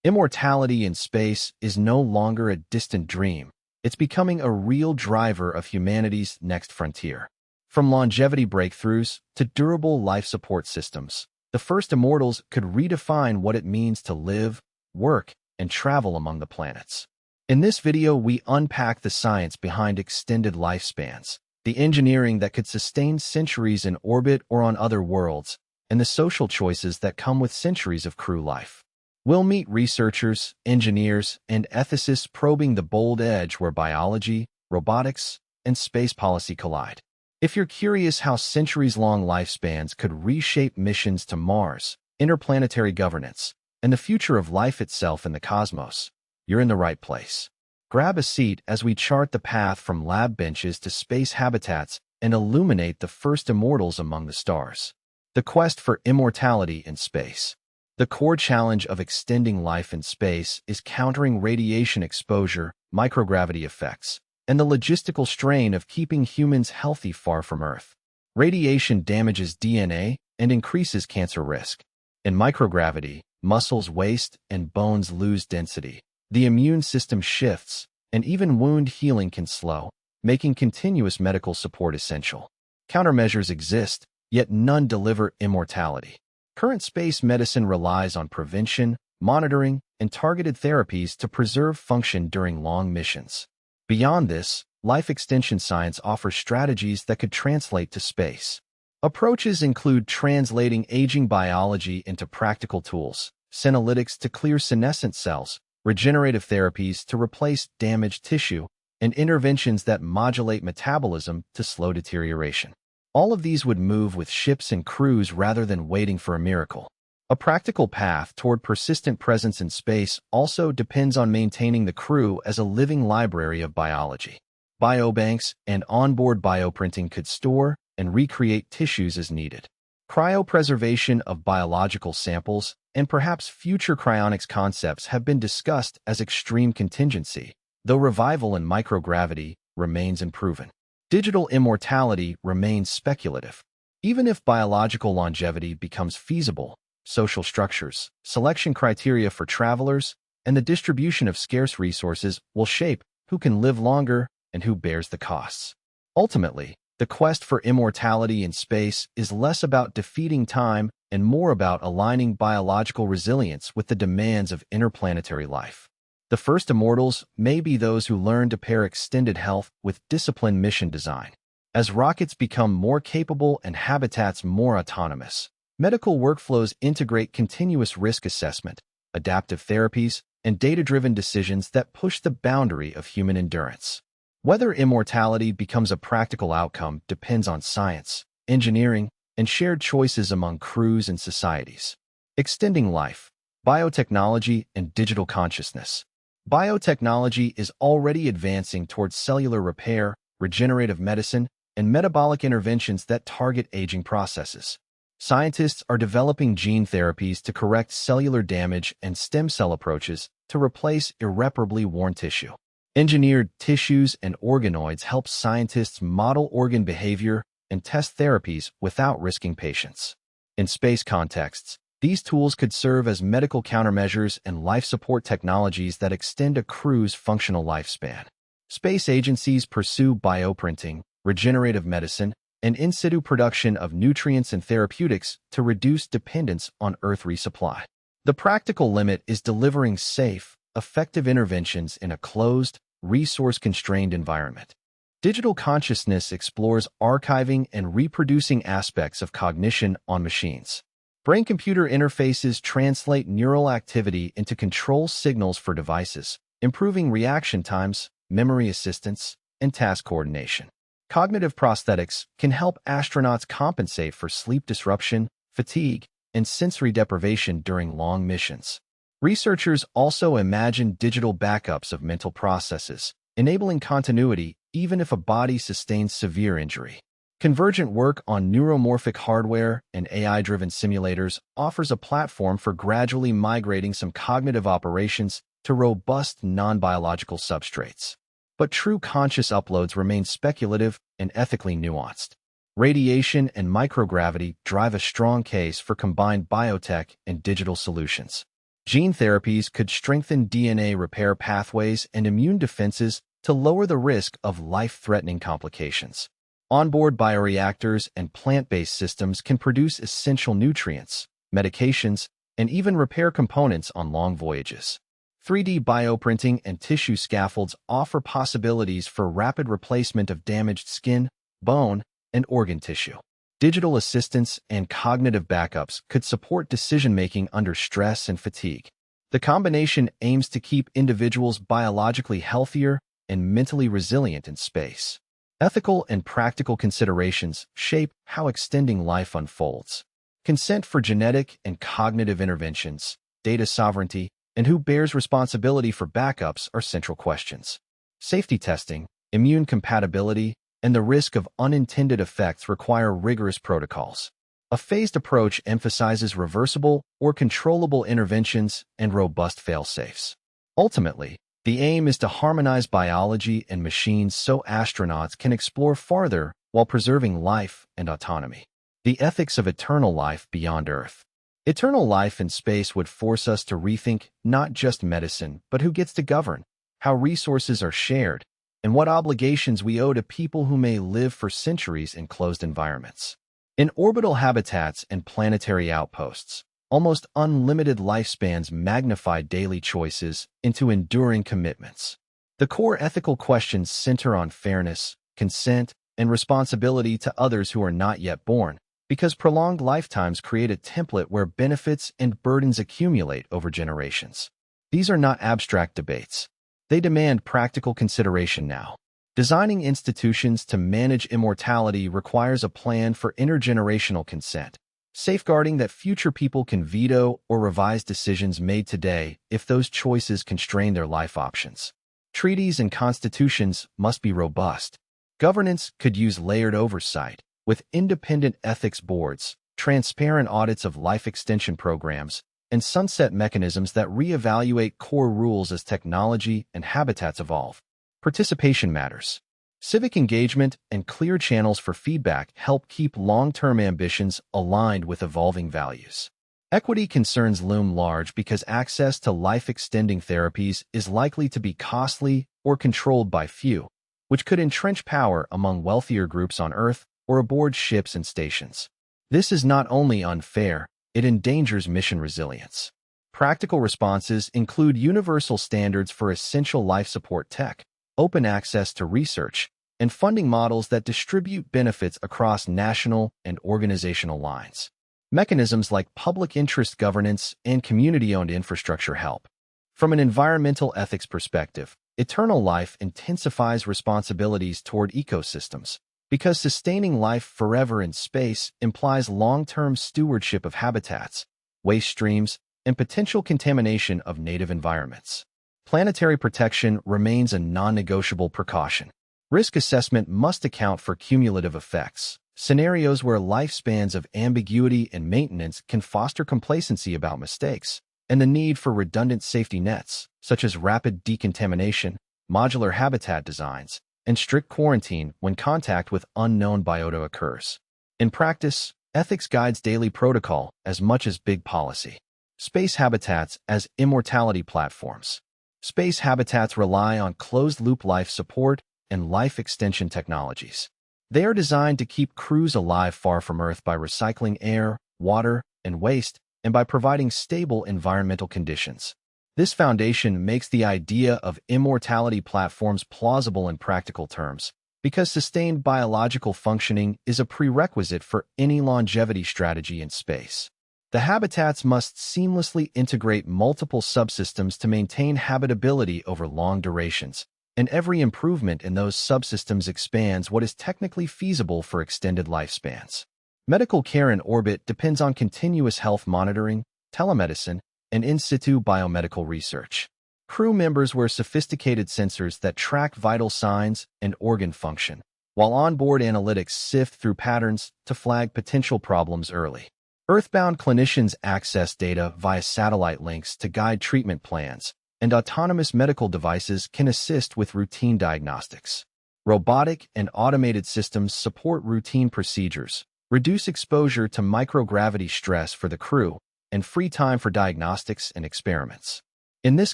Immortality in space is no longer a distant dream. It's becoming a real driver of humanity's next frontier. From longevity breakthroughs to durable life support systems, the First Immortals could redefine what it means to live, work, and travel among the planets. In this video, we unpack the science behind extended lifespans, the engineering that could sustain centuries in orbit or on other worlds, and the social choices that come with centuries of crew life. We'll meet researchers, engineers, and ethicists probing the bold edge where biology, robotics, and space policy collide. If you're curious how centuries-long lifespans could reshape missions to Mars, interplanetary governance, and the future of life itself in the cosmos, you're in the right place. Grab a seat as we chart the path from lab benches to space habitats and illuminate the first immortals among the stars. The quest for immortality in space. The core challenge of extending life in space is countering radiation exposure, microgravity effects, and the logistical strain of keeping humans healthy far from Earth. Radiation damages DNA and increases cancer risk. In microgravity, muscles waste and bones lose density. The immune system shifts, and even wound healing can slow, making continuous medical support essential. Countermeasures exist, yet none deliver immortality. Current space medicine relies on prevention, monitoring, and targeted therapies to preserve function during long missions. Beyond this, life extension science offers strategies that could translate to space. Approaches include translating aging biology into practical tools, senolytics to clear senescent cells, regenerative therapies to replace damaged tissue, and interventions that modulate metabolism to slow deterioration. All of these would move with ships and crews rather than waiting for a miracle. A practical path toward persistent presence in space also depends on maintaining the crew as a living library of biology. Biobanks and onboard bioprinting could store and recreate tissues as needed. Cryopreservation of biological samples and perhaps future cryonics concepts have been discussed as extreme contingency, though revival in microgravity remains unproven. Digital immortality remains speculative. Even if biological longevity becomes feasible, social structures, selection criteria for travelers, and the distribution of scarce resources will shape who can live longer and who bears the costs. Ultimately, the quest for immortality in space is less about defeating time and more about aligning biological resilience with the demands of interplanetary life. The first immortals may be those who learn to pair extended health with disciplined mission design. As rockets become more capable and habitats more autonomous, medical workflows integrate continuous risk assessment, adaptive therapies, and data-driven decisions that push the boundary of human endurance. Whether immortality becomes a practical outcome depends on science, engineering, and shared choices among crews and societies. Extending life, biotechnology, and digital consciousness. Biotechnology is already advancing towards cellular repair, regenerative medicine, and metabolic interventions that target aging processes. Scientists are developing gene therapies to correct cellular damage and stem cell approaches to replace irreparably worn tissue. Engineered tissues and organoids help scientists model organ behavior and test therapies without risking patients. In space contexts, these tools could serve as medical countermeasures and life support technologies that extend a crew's functional lifespan. Space agencies pursue bioprinting, regenerative medicine, and in situ production of nutrients and therapeutics to reduce dependence on Earth resupply. The practical limit is delivering safe, effective interventions in a closed, resource-constrained environment. Digital consciousness explores archiving and reproducing aspects of cognition on machines. Brain-computer interfaces translate neural activity into control signals for devices, improving reaction times, memory assistance, and task coordination. Cognitive prosthetics can help astronauts compensate for sleep disruption, fatigue, and sensory deprivation during long missions. Researchers also imagine digital backups of mental processes, enabling continuity even if a body sustains severe injury. Convergent work on neuromorphic hardware and AI-driven simulators offers a platform for gradually migrating some cognitive operations to robust non-biological substrates. But true conscious uploads remain speculative and ethically nuanced. Radiation and microgravity drive a strong case for combined biotech and digital solutions. Gene therapies could strengthen DNA repair pathways and immune defenses to lower the risk of life-threatening complications. Onboard bioreactors and plant-based systems can produce essential nutrients, medications, and even repair components on long voyages. 3D bioprinting and tissue scaffolds offer possibilities for rapid replacement of damaged skin, bone, and organ tissue. Digital assistants and cognitive backups could support decision-making under stress and fatigue. The combination aims to keep individuals biologically healthier and mentally resilient in space. Ethical and practical considerations shape how extending life unfolds. Consent for genetic and cognitive interventions, data sovereignty, and who bears responsibility for backups are central questions. Safety testing, immune compatibility, and the risk of unintended effects require rigorous protocols. A phased approach emphasizes reversible or controllable interventions and robust fail-safes. Ultimately, the aim is to harmonize biology and machines so astronauts can explore farther while preserving life and autonomy. The ethics of eternal life beyond Earth. Eternal life in space would force us to rethink not just medicine, but who gets to govern, how resources are shared, and what obligations we owe to people who may live for centuries in closed environments. In orbital habitats and planetary outposts, almost unlimited lifespans magnify daily choices into enduring commitments. The core ethical questions center on fairness, consent, and responsibility to others who are not yet born, because prolonged lifetimes create a template where benefits and burdens accumulate over generations. These are not abstract debates. They demand practical consideration now. Designing institutions to manage immortality requires a plan for intergenerational consent, safeguarding that future people can veto or revise decisions made today if those choices constrain their life options. Treaties and constitutions must be robust. Governance could use layered oversight, with independent ethics boards, transparent audits of life extension programs, and sunset mechanisms that reevaluate core rules as technology and habitats evolve. Participation matters. Civic engagement and clear channels for feedback help keep long-term ambitions aligned with evolving values. Equity concerns loom large because access to life-extending therapies is likely to be costly or controlled by few, which could entrench power among wealthier groups on Earth or aboard ships and stations. This is not only unfair, it endangers mission resilience. Practical responses include universal standards for essential life support tech, open access to research, and funding models that distribute benefits across national and organizational lines. Mechanisms like public interest governance and community-owned infrastructure help. From an environmental ethics perspective, eternal life intensifies responsibilities toward ecosystems, because sustaining life forever in space implies long-term stewardship of habitats, waste streams, and potential contamination of native environments. Planetary protection remains a non-negotiable precaution. Risk assessment must account for cumulative effects, scenarios where lifespans of ambiguity and maintenance can foster complacency about mistakes, and the need for redundant safety nets, such as rapid decontamination, modular habitat designs, and strict quarantine when contact with unknown biota occurs. In practice, ethics guides daily protocol as much as big policy. Space habitats as immortality platforms. Space habitats rely on closed-loop life support and life extension technologies. They are designed to keep crews alive far from Earth by recycling air, water, and waste, and by providing stable environmental conditions. This foundation makes the idea of immortality platforms plausible in practical terms, because sustained biological functioning is a prerequisite for any longevity strategy in space. The habitats must seamlessly integrate multiple subsystems to maintain habitability over long durations, and every improvement in those subsystems expands what is technically feasible for extended lifespans. Medical care in orbit depends on continuous health monitoring, telemedicine, and in situ biomedical research. Crew members wear sophisticated sensors that track vital signs and organ function, while onboard analytics sift through patterns to flag potential problems early. Earthbound clinicians access data via satellite links to guide treatment plans, and autonomous medical devices can assist with routine diagnostics. Robotic and automated systems support routine procedures, reduce exposure to microgravity stress for the crew, and free time for diagnostics and experiments. In this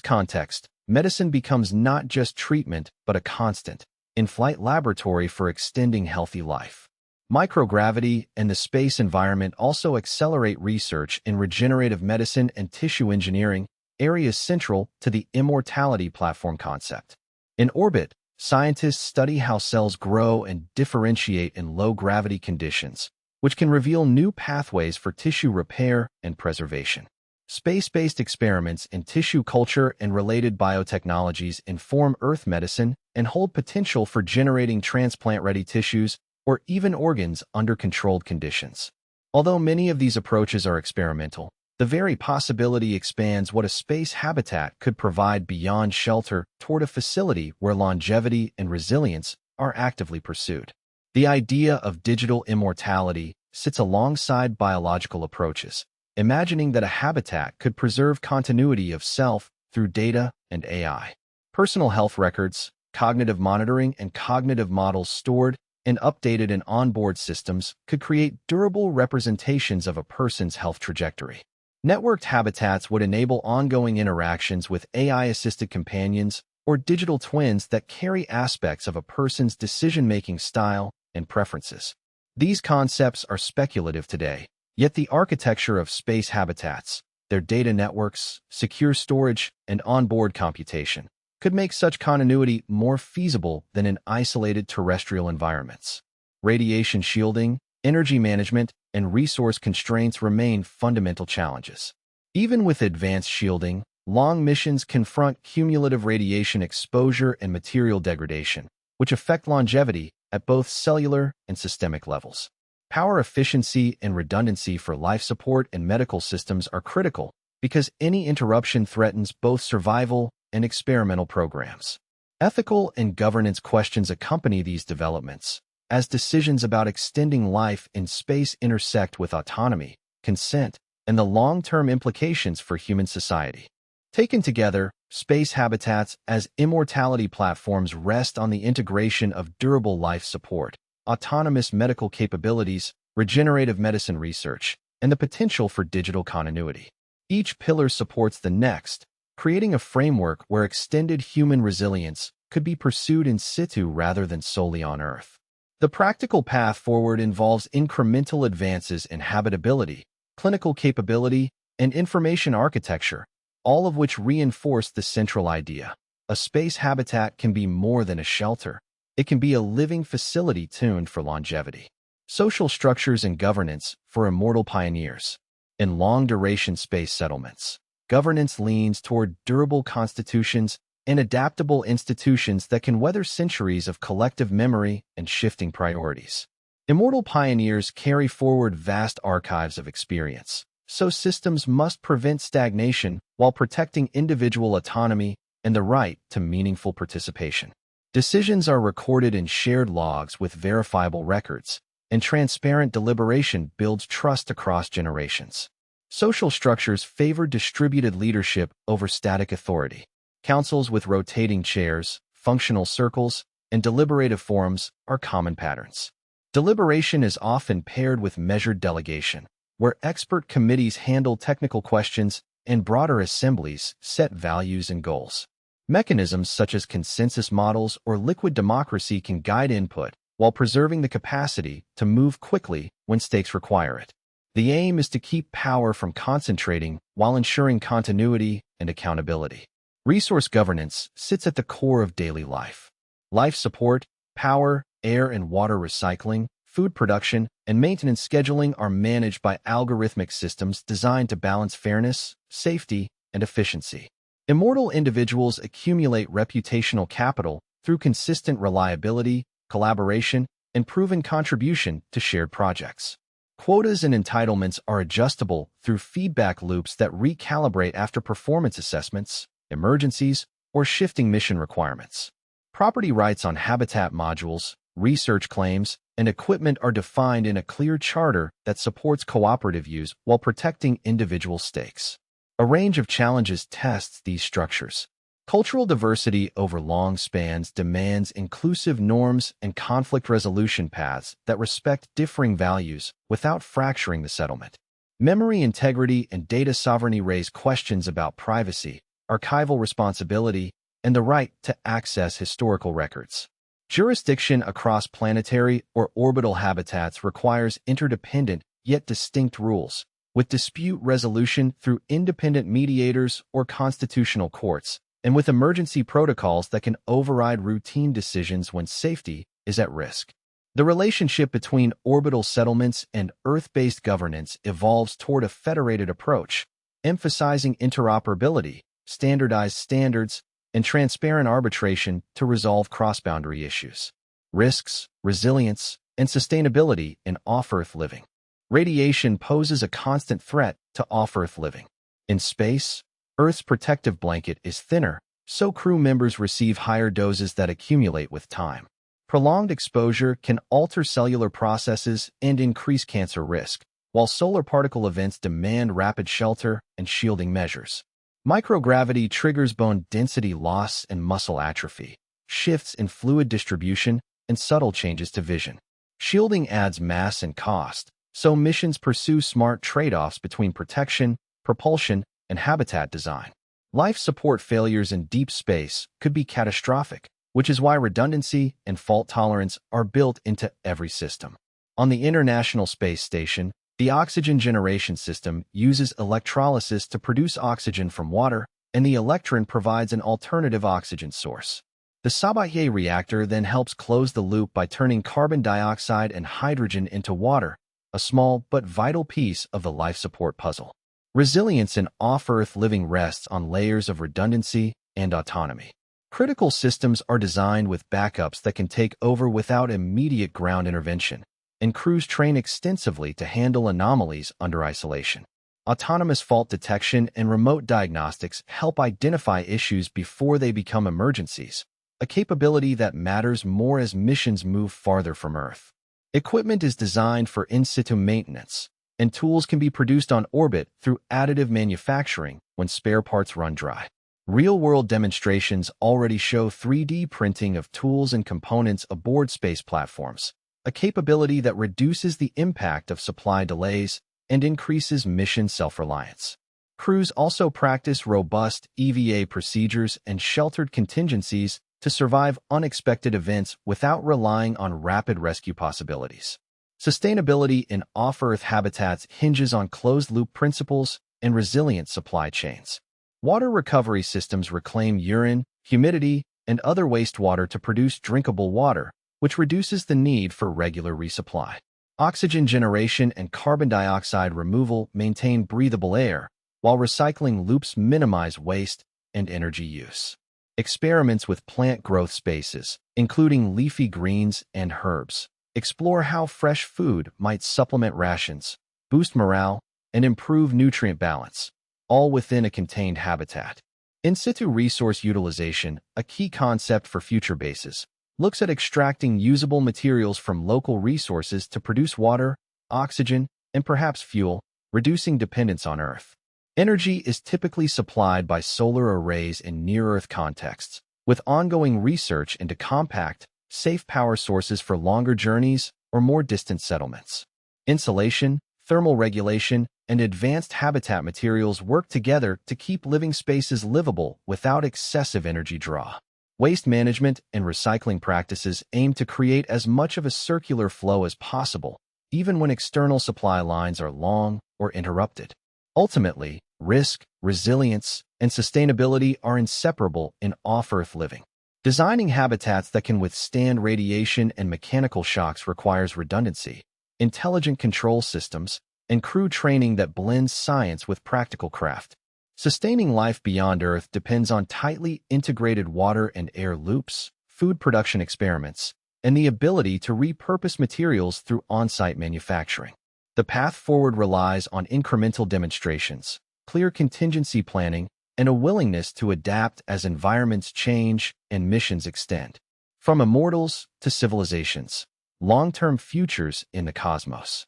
context, medicine becomes not just treatment, but a constant, in-flight laboratory for extending healthy life. Microgravity and the space environment also accelerate research in regenerative medicine and tissue engineering, areas central to the immortality platform concept. In orbit, scientists study how cells grow and differentiate in low-gravity conditions, which can reveal new pathways for tissue repair and preservation. Space-based experiments in tissue culture and related biotechnologies inform Earth medicine and hold potential for generating transplant-ready tissues or even organs under controlled conditions. Although many of these approaches are experimental, the very possibility expands what a space habitat could provide beyond shelter toward a facility where longevity and resilience are actively pursued. The idea of digital immortality sits alongside biological approaches, imagining that a habitat could preserve continuity of self through data and AI. Personal health records, cognitive monitoring, and cognitive models stored and updated in onboard systems could create durable representations of a person's health trajectory. Networked habitats would enable ongoing interactions with AI-assisted companions or digital twins that carry aspects of a person's decision-making style and preferences. These concepts are speculative today, yet the architecture of space habitats, their data networks, secure storage, and onboard computation could make such continuity more feasible than in isolated terrestrial environments. Radiation shielding, energy management, and resource constraints remain fundamental challenges. Even with advanced shielding, long missions confront cumulative radiation exposure and material degradation, which affect longevity at both cellular and systemic levels. Power efficiency and redundancy for life support and medical systems are critical because any interruption threatens both survival and experimental programs. Ethical and governance questions accompany these developments, as decisions about extending life in space intersect with autonomy, consent, and the long-term implications for human society. Taken together, space habitats as immortality platforms rest on the integration of durable life support, autonomous medical capabilities, regenerative medicine research, and the potential for digital continuity. Each pillar supports the next, creating a framework where extended human resilience could be pursued in situ rather than solely on Earth. The practical path forward involves incremental advances in habitability, clinical capability, and information architecture, all of which reinforce the central idea. A space habitat can be more than a shelter. It can be a living facility tuned for longevity. Social structures and governance for immortal pioneers. In long-duration space settlements, governance leans toward durable constitutions and adaptable institutions that can weather centuries of collective memory and shifting priorities. Immortal pioneers carry forward vast archives of experience, so systems must prevent stagnation while protecting individual autonomy and the right to meaningful participation. Decisions are recorded in shared logs with verifiable records, and transparent deliberation builds trust across generations. Social structures favor distributed leadership over static authority. Councils with rotating chairs, functional circles, and deliberative forums are common patterns. Deliberation is often paired with measured delegation, where expert committees handle technical questions and broader assemblies set values and goals. Mechanisms such as consensus models or liquid democracy can guide input while preserving the capacity to move quickly when stakes require it. The aim is to keep power from concentrating while ensuring continuity and accountability. Resource governance sits at the core of daily life. Life support, power, air and water recycling, food production, and maintenance scheduling are managed by algorithmic systems designed to balance fairness, safety, and efficiency. Immortal individuals accumulate reputational capital through consistent reliability, collaboration, and proven contribution to shared projects. Quotas and entitlements are adjustable through feedback loops that recalibrate after performance assessments, emergencies, or shifting mission requirements. Property rights on habitat modules, research claims, and equipment are defined in a clear charter that supports cooperative use while protecting individual stakes. A range of challenges tests these structures. Cultural diversity over long spans demands inclusive norms and conflict resolution paths that respect differing values without fracturing the settlement. Memory integrity and data sovereignty raise questions about privacy, archival responsibility, and the right to access historical records. Jurisdiction across planetary or orbital habitats requires interdependent yet distinct rules, with dispute resolution through independent mediators or constitutional courts, and with emergency protocols that can override routine decisions when safety is at risk. The relationship between orbital settlements and Earth-based governance evolves toward a federated approach, emphasizing interoperability, standardized standards, and transparent arbitration to resolve cross-boundary issues. Risks, resilience, and sustainability in off-Earth living. Radiation poses a constant threat to off-Earth living. In space, Earth's protective blanket is thinner, so crew members receive higher doses that accumulate with time. Prolonged exposure can alter cellular processes and increase cancer risk, while solar particle events demand rapid shelter and shielding measures. Microgravity triggers bone density loss and muscle atrophy, shifts in fluid distribution, and subtle changes to vision. Shielding adds mass and cost, so missions pursue smart trade-offs between protection, propulsion, and habitat design. Life support failures in deep space could be catastrophic, which is why redundancy and fault tolerance are built into every system. On the International Space Station, the oxygen generation system uses electrolysis to produce oxygen from water, and the electron provides an alternative oxygen source. The Sabatier reactor then helps close the loop by turning carbon dioxide and hydrogen into water, a small but vital piece of the life support puzzle. Resilience in off-Earth living rests on layers of redundancy and autonomy. Critical systems are designed with backups that can take over without immediate ground intervention, and crews train extensively to handle anomalies under isolation. Autonomous fault detection and remote diagnostics help identify issues before they become emergencies, a capability that matters more as missions move farther from Earth. Equipment is designed for in-situ maintenance, and tools can be produced on orbit through additive manufacturing when spare parts run dry. Real-world demonstrations already show 3D printing of tools and components aboard space platforms, a capability that reduces the impact of supply delays and increases mission self-reliance. Crews also practice robust EVA procedures and sheltered contingencies to survive unexpected events without relying on rapid rescue possibilities. Sustainability in off-Earth habitats hinges on closed-loop principles and resilient supply chains. Water recovery systems reclaim urine, humidity, and other wastewater to produce drinkable water, which reduces the need for regular resupply. Oxygen generation and carbon dioxide removal maintain breathable air, while recycling loops minimize waste and energy use. Experiments with plant growth spaces, including leafy greens and herbs, explore how fresh food might supplement rations, boost morale, and improve nutrient balance, all within a contained habitat. In-situ resource utilization, a key concept for future bases, looks at extracting usable materials from local resources to produce water, oxygen, and perhaps fuel, reducing dependence on Earth. Energy is typically supplied by solar arrays in near-Earth contexts, with ongoing research into compact, safe power sources for longer journeys or more distant settlements. Insulation, thermal regulation, and advanced habitat materials work together to keep living spaces livable without excessive energy draw. Waste management and recycling practices aim to create as much of a circular flow as possible, even when external supply lines are long or interrupted. Ultimately, risk, resilience, and sustainability are inseparable in off-Earth living. Designing habitats that can withstand radiation and mechanical shocks requires redundancy, intelligent control systems, and crew training that blends science with practical craft. Sustaining life beyond Earth depends on tightly integrated water and air loops, food production experiments, and the ability to repurpose materials through on-site manufacturing. The path forward relies on incremental demonstrations, clear contingency planning, and a willingness to adapt as environments change and missions extend. From immortals to civilizations, long-term futures in the cosmos.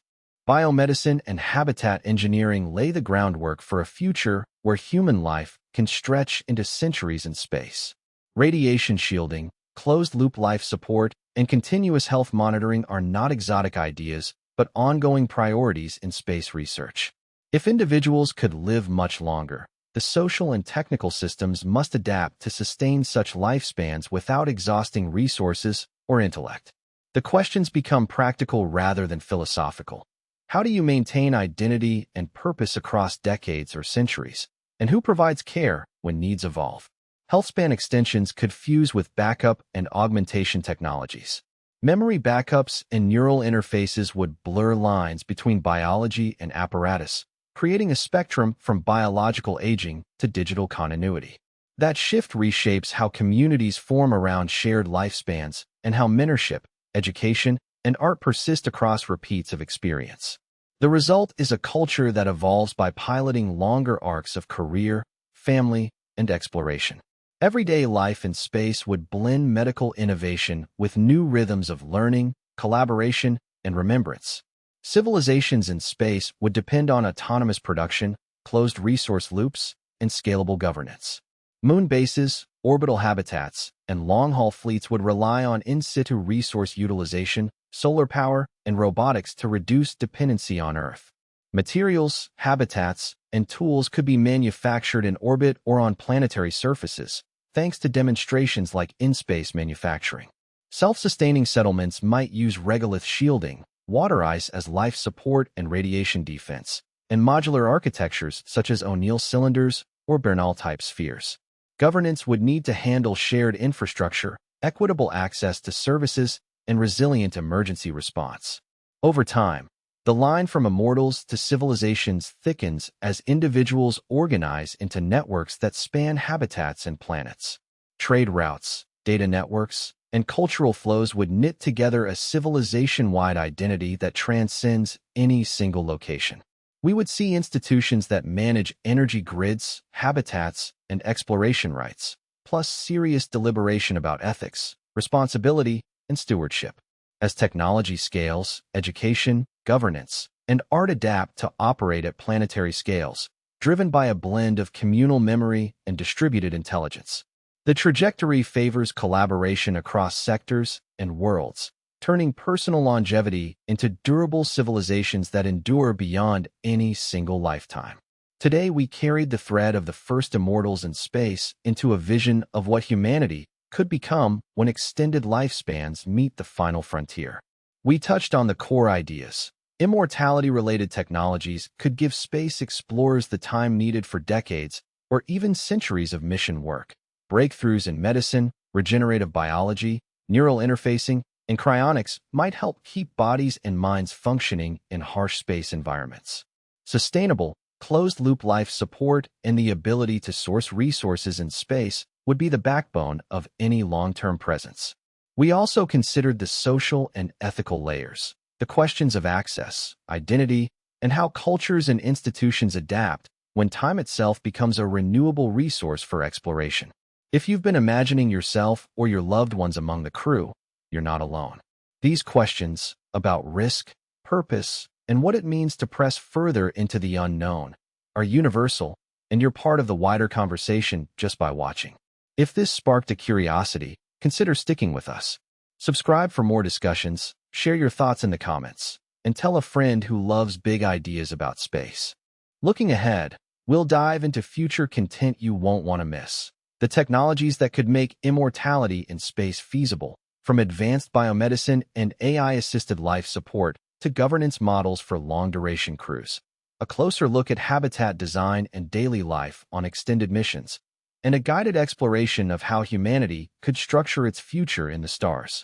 Biomedicine and habitat engineering lay the groundwork for a future where human life can stretch into centuries in space. Radiation shielding, closed-loop life support, and continuous health monitoring are not exotic ideas, but ongoing priorities in space research. If individuals could live much longer, the social and technical systems must adapt to sustain such lifespans without exhausting resources or intellect. The questions become practical rather than philosophical. How do you maintain identity and purpose across decades or centuries? And who provides care when needs evolve? Healthspan extensions could fuse with backup and augmentation technologies. Memory backups and neural interfaces would blur lines between biology and apparatus, creating a spectrum from biological aging to digital continuity. That shift reshapes how communities form around shared lifespans and how mentorship, education, and art persist across repeats of experience. The result is a culture that evolves by piloting longer arcs of career, family, and exploration. Everyday life in space would blend medical innovation with new rhythms of learning, collaboration, and remembrance. Civilizations in space would depend on autonomous production, closed resource loops, and scalable governance. Moon bases, orbital habitats, and long-haul fleets would rely on in-situ resource utilization, solar power, and robotics to reduce dependency on Earth. Materials, habitats, and tools could be manufactured in orbit or on planetary surfaces, thanks to demonstrations like in-space manufacturing. Self-sustaining settlements might use regolith shielding, water ice as life support and radiation defense, and modular architectures such as O'Neill cylinders or Bernal-type spheres. Governance would need to handle shared infrastructure, equitable access to services, and resilient emergency response. Over time, the line from immortals to civilizations thickens as individuals organize into networks that span habitats and planets. Trade routes, data networks, and cultural flows would knit together a civilization-wide identity that transcends any single location. We would see institutions that manage energy grids, habitats, and exploration rights, plus serious deliberation about ethics, responsibility, and stewardship. As technology scales, education, governance, and art adapt to operate at planetary scales, driven by a blend of communal memory and distributed intelligence. The trajectory favors collaboration across sectors and worlds, turning personal longevity into durable civilizations that endure beyond any single lifetime. Today, we carried the thread of the first immortals in space into a vision of what humanity could become when extended lifespans meet the final frontier. We touched on the core ideas. Immortality-related technologies could give space explorers the time needed for decades or even centuries of mission work. Breakthroughs in medicine, regenerative biology, neural interfacing, and cryonics might help keep bodies and minds functioning in harsh space environments. Sustainable, closed-loop life support and the ability to source resources in space would be the backbone of any long-term presence. We also considered the social and ethical layers, the questions of access, identity, and how cultures and institutions adapt when time itself becomes a renewable resource for exploration. If you've been imagining yourself or your loved ones among the crew, you're not alone. These questions about risk, purpose, and what it means to press further into the unknown are universal, and you're part of the wider conversation just by watching. If this sparked a curiosity, consider sticking with us. Subscribe for more discussions, share your thoughts in the comments, and tell a friend who loves big ideas about space. Looking ahead, we'll dive into future content you won't want to miss. The technologies that could make immortality in space feasible, from advanced biomedicine and AI-assisted life support to governance models for long-duration crews. A closer look at habitat design and daily life on extended missions, and a guided exploration of how humanity could structure its future in the stars.